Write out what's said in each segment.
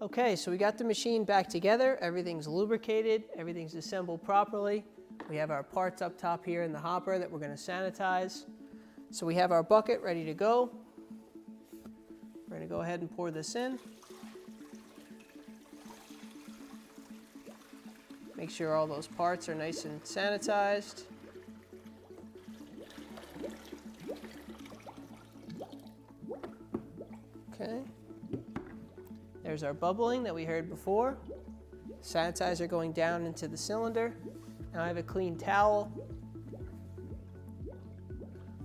Okay, so we got the machine back together. Everything's lubricated, everything's assembled properly. We have our parts up top here in the hopper that we're going to sanitize. So we have our bucket ready to go. We're going to go ahead and pour this in. Make sure all those parts are nice and sanitized. Okay. There's our bubbling that we heard before. Sanitizer going down into the cylinder. Now I have a clean towel.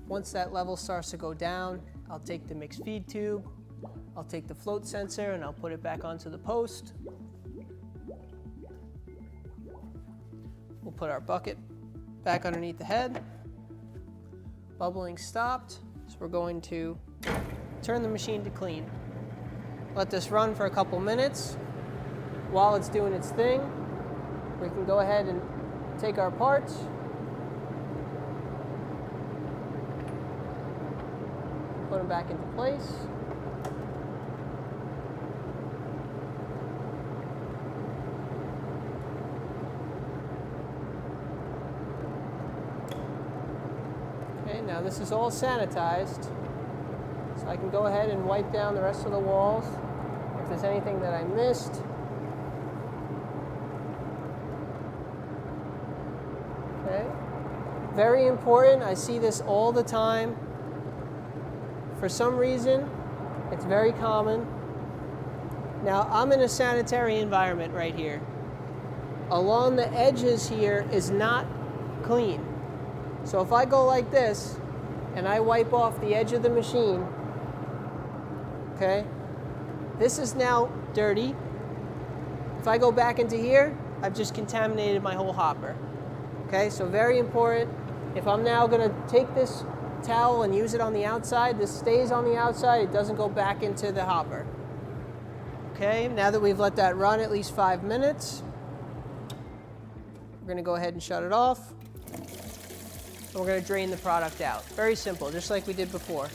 Once that level starts to go down, I'll take the mixed feed tube, I'll take the float sensor, and I'll put it back onto the post. We'll put our bucket back underneath the head. Bubbling stopped, so we're going to turn the machine to clean. Let this run for a couple minutes. While it's doing its thing, we can go ahead and take our parts. Put them back into place. Okay, now this is all sanitized, so I can go ahead and wipe down the rest of the walls. If there's anything that I missed. Okay, very important. I see this all the time. For some reason, it's very common. Now, I'm in a sanitary environment right here. Along the edges here is not clean. So if I go like this and I wipe off the edge of the machine, okay, this is now dirty. If I go back into here, I've just contaminated my whole hopper. Okay, so very important. If I'm now going to take this towel and use it on the outside, this stays on the outside, it doesn't go back into the hopper. Okay, now that we've let that run at least 5 minutes, we're going to go ahead and shut it off. And we're going to drain the product out. Very simple, just like we did before.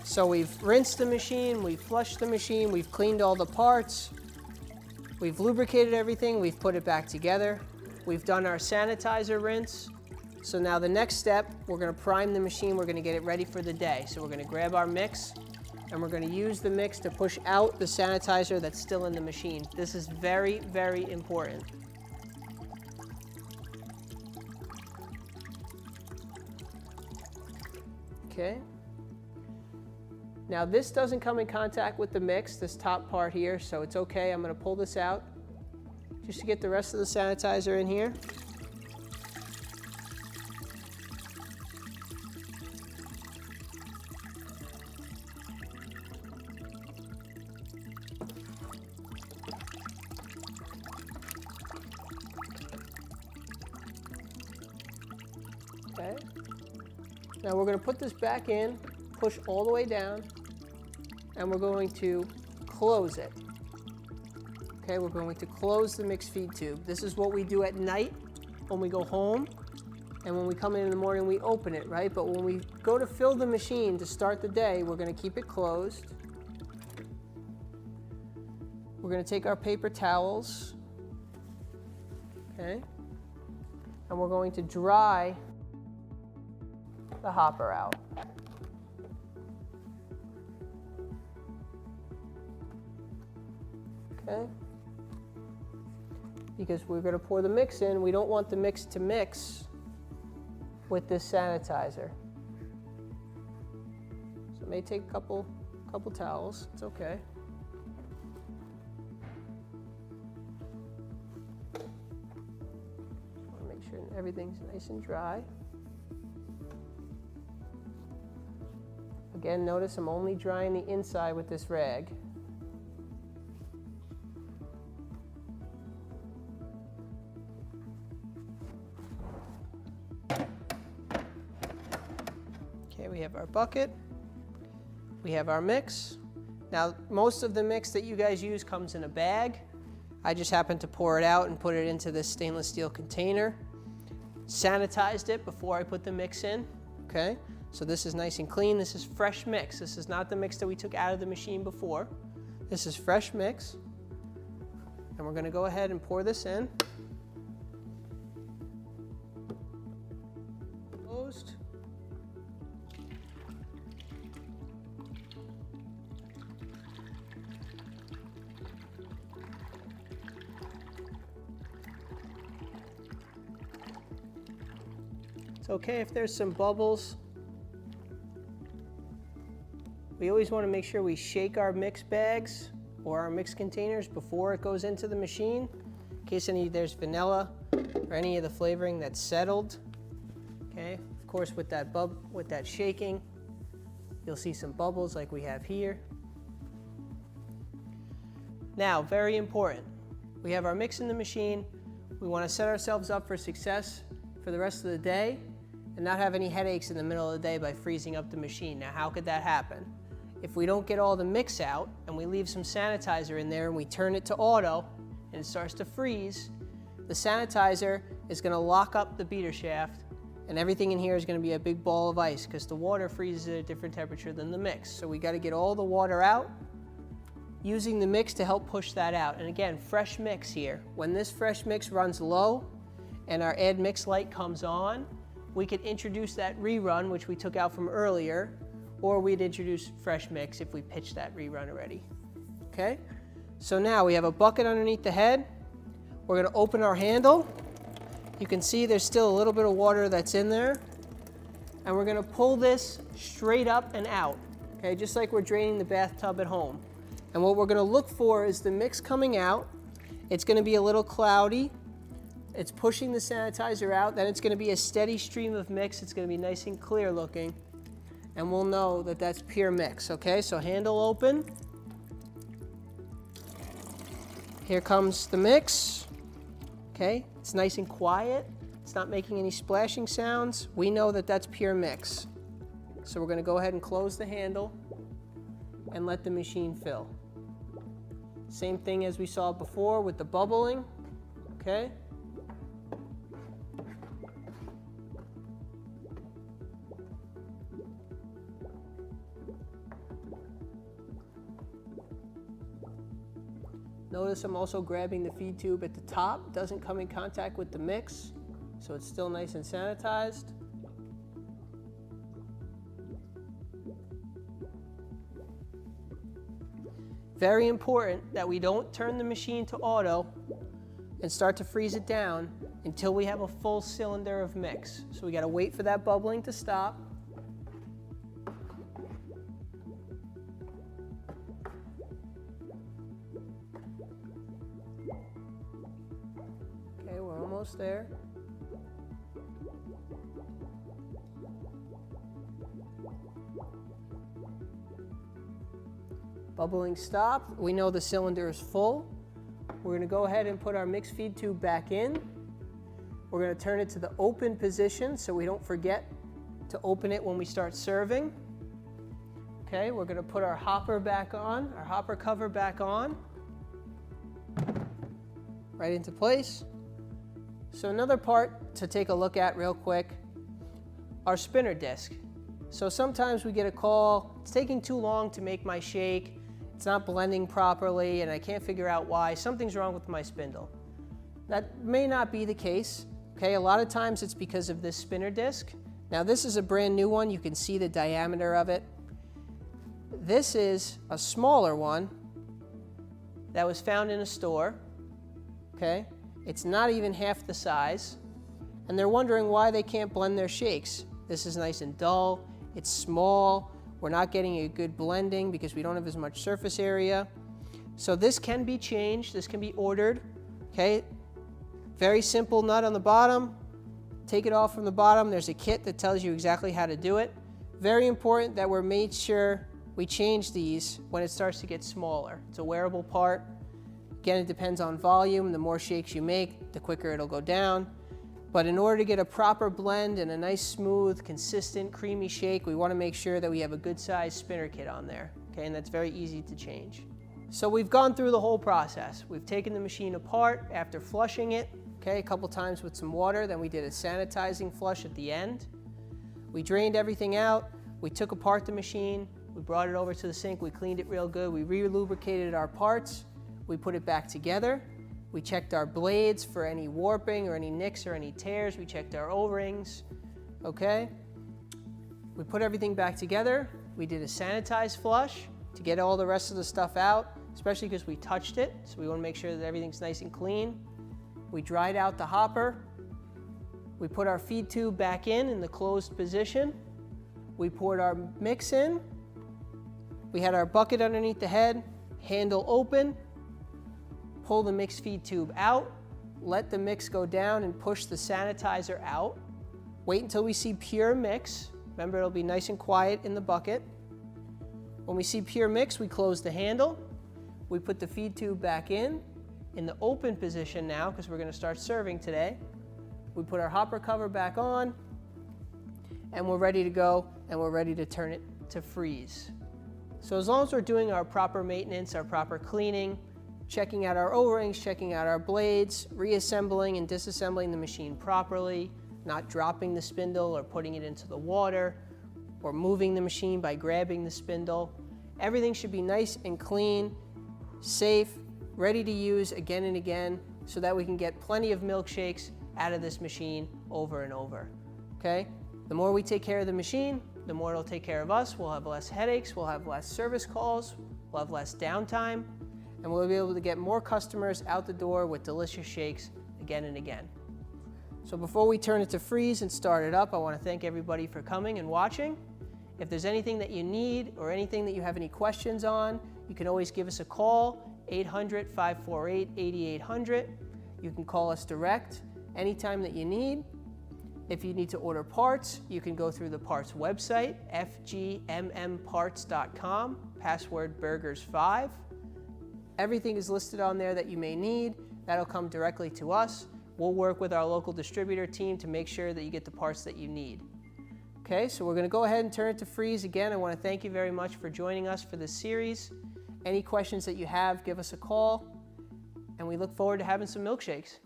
So we've rinsed the machine, we've flushed the machine, we've cleaned all the parts, we've lubricated everything, we've put it back together, we've done our sanitizer rinse. So now the next step, we're going to prime the machine, we're going to get it ready for the day. So we're going to grab our mix, and we're going to use the mix to push out the sanitizer that's still in the machine. This is very, very important. Okay. Now this doesn't come in contact with the mix, this top part here, so it's okay. I'm going to pull this out just to get the rest of the sanitizer in here. Okay. Now we're going to put this back in, push all the way down, and we're going to close it. Okay, we're going to close the mixed feed tube. This is what we do at night when we go home, and when we come in the morning we open it, right? But when we go to fill the machine to start the day, we're going to keep it closed. We're going to take our paper towels, okay, and we're going to dry the hopper out. Okay? Because we're going to pour the mix in, we don't want the mix to mix with this sanitizer. So it may take a couple towels, it's okay. Just want to make sure everything's nice and dry. Again, notice I'm only drying the inside with this rag. Okay, we have our bucket. We have our mix. Now, most of the mix that you guys use comes in a bag. I just happened to pour it out and put it into this stainless steel container. Sanitized it before I put the mix in, okay? So this is nice and clean. This is fresh mix. This is not the mix that we took out of the machine before. This is fresh mix. And we're going to go ahead and pour this in. Closed. It's okay if there's some bubbles. We always want to make sure we shake our mix bags or our mix containers before it goes into the machine, in case there's vanilla or any of the flavoring that's settled. Okay, of course with that shaking, you'll see some bubbles like we have here. Now, very important, we have our mix in the machine. We want to set ourselves up for success for the rest of the day and not have any headaches in the middle of the day by freezing up the machine. Now, how could that happen? If we don't get all the mix out and we leave some sanitizer in there and we turn it to auto and it starts to freeze, the sanitizer is going to lock up the beater shaft and everything in here is going to be a big ball of ice because the water freezes at a different temperature than the mix. So we got to get all the water out using the mix to help push that out. And again, fresh mix here. When this fresh mix runs low and our add mix light comes on, we could introduce that rerun, which we took out from earlier, or we'd introduce fresh mix if we pitched that rerun already. Okay? So now we have a bucket underneath the head. We're going to open our handle. You can see there's still a little bit of water that's in there. And we're going to pull this straight up and out. Okay? Just like we're draining the bathtub at home. And what we're going to look for is the mix coming out. It's going to be a little cloudy. It's pushing the sanitizer out. Then it's going to be a steady stream of mix. It's going to be nice and clear looking. And we'll know that that's pure mix, okay? So handle open. Here comes the mix, okay? It's nice and quiet. It's not making any splashing sounds. We know that that's pure mix. So we're gonna go ahead and close the handle and let the machine fill. Same thing as we saw before with the bubbling, okay? Notice I'm also grabbing the feed tube at the top. It doesn't come in contact with the mix, so it's still nice and sanitized. Very important that we don't turn the machine to auto and start to freeze it down until we have a full cylinder of mix. So we got to wait for that bubbling to stop. Almost there. Bubbling stopped. We know the cylinder is full. We're going to go ahead and put our mix feed tube back in. We're going to turn it to the open position so we don't forget to open it when we start serving. Okay, we're going to put our hopper back on, our hopper cover back on. Right into place. So another part to take a look at real quick, our spinner disc. So sometimes we get a call, it's taking too long to make my shake, it's not blending properly, and I can't figure out why. Something's wrong with my spindle. That may not be the case, okay? A lot of times it's because of this spinner disc. Now this is a brand new one, you can see the diameter of it. This is a smaller one that was found in a store, okay? It's not even half the size, and they're wondering why they can't blend their shakes. This is nice and dull, it's small, we're not getting a good blending because we don't have as much surface area. So this can be changed, this can be ordered, okay? Very simple nut on the bottom, take it off from the bottom, there's a kit that tells you exactly how to do it. Very important that we're made sure we change these when it starts to get smaller. It's a wearable part. Again, it depends on volume. The more shakes you make, the quicker it'll go down. But in order to get a proper blend and a nice, smooth, consistent, creamy shake, we want to make sure that we have a good size spinner kit on there. Okay, and that's very easy to change. So we've gone through the whole process. We've taken the machine apart after flushing it, okay, a couple times with some water. Then we did a sanitizing flush at the end. We drained everything out. We took apart the machine. We brought it over to the sink. We cleaned it real good. We re-lubricated our parts. We put it back together. We checked our blades for any warping or any nicks or any tears. We checked our O-rings, okay? We put everything back together. We did a sanitize flush to get all the rest of the stuff out, especially because we touched it, so we want to make sure that everything's nice and clean. We dried out the hopper. We put our feed tube back in the closed position. We poured our mix in. We had our bucket underneath the head, handle open. Pull the mix feed tube out, let the mix go down and push the sanitizer out. Wait until we see pure mix. Remember, it'll be nice and quiet in the bucket. When we see pure mix, we close the handle. We put the feed tube back in the open position now, because we're going to start serving today. We put our hopper cover back on, and we're ready to go, and we're ready to turn it to freeze. So as long as we're doing our proper maintenance, our proper cleaning, checking out our O-rings, checking out our blades, reassembling and disassembling the machine properly, not dropping the spindle or putting it into the water, or moving the machine by grabbing the spindle. Everything should be nice and clean, safe, ready to use again and again, so that we can get plenty of milkshakes out of this machine over and over, okay? The more we take care of the machine, the more it'll take care of us. We'll have less headaches, we'll have less service calls, we'll have less downtime, and we'll be able to get more customers out the door with delicious shakes again and again. So before we turn it to freeze and start it up, I want to thank everybody for coming and watching. If there's anything that you need or anything that you have any questions on, you can always give us a call, 800-548-8800. You can call us direct anytime that you need. If you need to order parts, you can go through the parts website, fgmmparts.com, password burgers5. Everything is listed on there that you may need. That'll come directly to us. We'll work with our local distributor team to make sure that you get the parts that you need. Okay, so we're going to go ahead and turn it to freeze. Again, I want to thank you very much for joining us for this series. Any questions that you have, give us a call, and we look forward to having some milkshakes.